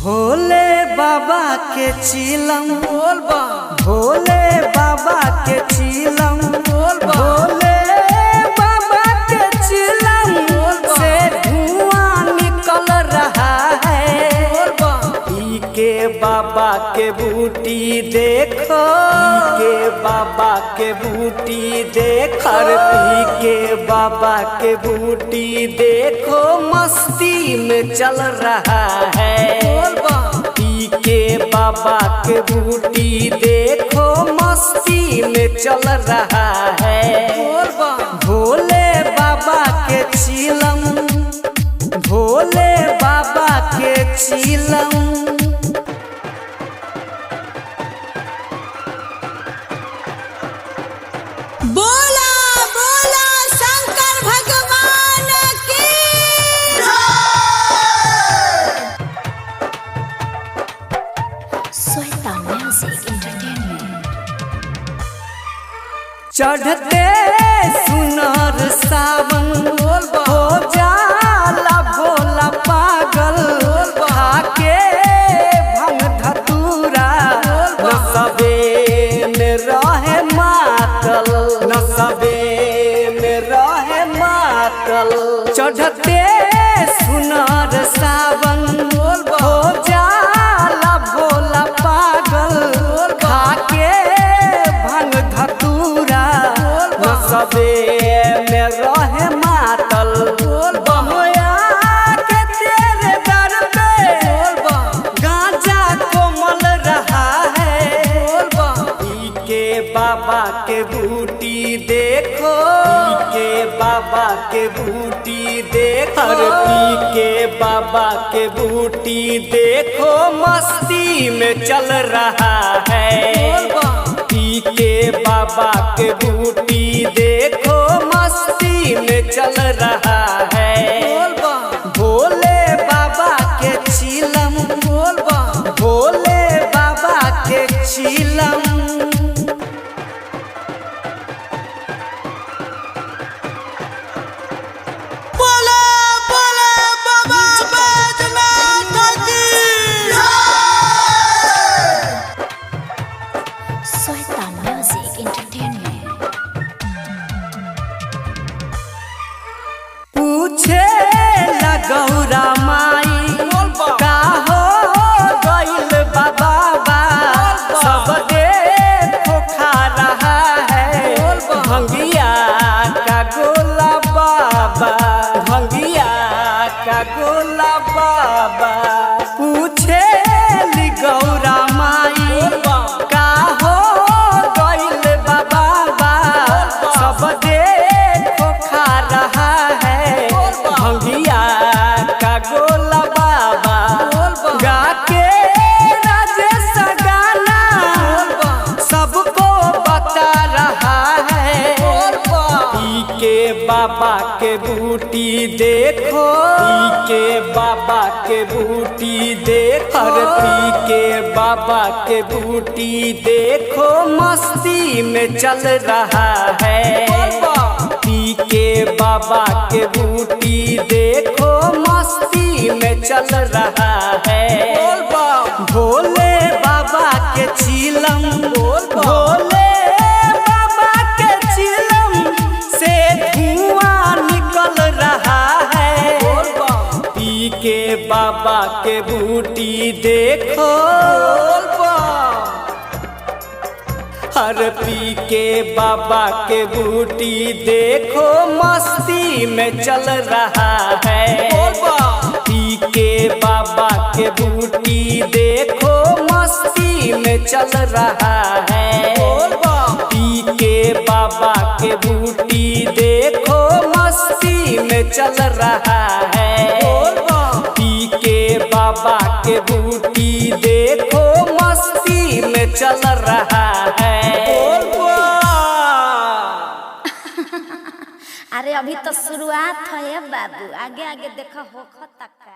भोले बाबा के चिलम बोल बा, भोले बाबा के चिलम बोल बा, भोले बाबा के चिलम से धुआं निकल रहा है बोल बा। पी के बाबा के बूटी देखो, पी के बाबा के बूटी देखो, पी के बाबा के बूटी देखो मस्ती में चल रहा है। पी के बाबा के बूटी देखो मस्ती में चल रहा है। भोले बाबा के चिलम, भोले बाबा के चिलम। बोला बोला शंकर भगवान की। Shweta music entertainment. चढ़ते सुनर सावन हो जाला भोला पागल, खाके भंग धतूरा नसबे में रहे मातल, नसबे में रहे मातल। चढ़ते सुनर सावन हो जाला भोला पागल, खाके भंग धतूरा नसबे में रहे मातल। बमया के तेरे दर पे गांजा कोमल रहा है। पी के बाबा के बूटी देखो, पी के बाबा के बूटी देखो, पी के बाबा के बूटी देखो मस्ती में चल रहा है। पी के बाबा के बूटी देखो मस्ती में चल रहा है। भोले बाबा के चिलम बोल बा, भोले बाबा के चिलम। बोला बोला बाबा बैजनाथ की। Shweta music entertainment. पूछे लगौरा माई का हो गइल बाबा, सब देखो खा रहा है भंगिया का गोला बाबा, भंगिया का गोला बाबा। पूछे गौरा माई का हो गइल बाबा, सब देखो खा रहा है भंगिया का गोला बाबा। गा के राजेश गाना सबको बता रहा है। पी के बाबा के बूटी देखो, पी के बाबा के बूटी देखो, पी के बाबा के बूटी देखो मस्ती में चल रहा है। पी के बाबा के बूटी देखो मस्ती में चल रहा है। भोले बाबा के चिलम बोल, भोले बाबा के चिलम से धुआं निकल रहा है। पी के बाबा के बूटी देखो, हर पी के बाबा के बूटी देखो मस्ती में चल रहा है। पी के बाबा के बूटी देखो मस्ती में चल रहा है। पी के बाबा के बूटी देखो मस्ती में चल रहा है। पी के बाबा के बूटी देखो मस्ती में चल रहा है। अरे अभी तो शुरुआत है बाबू, आगे आगे देखो होखत तक।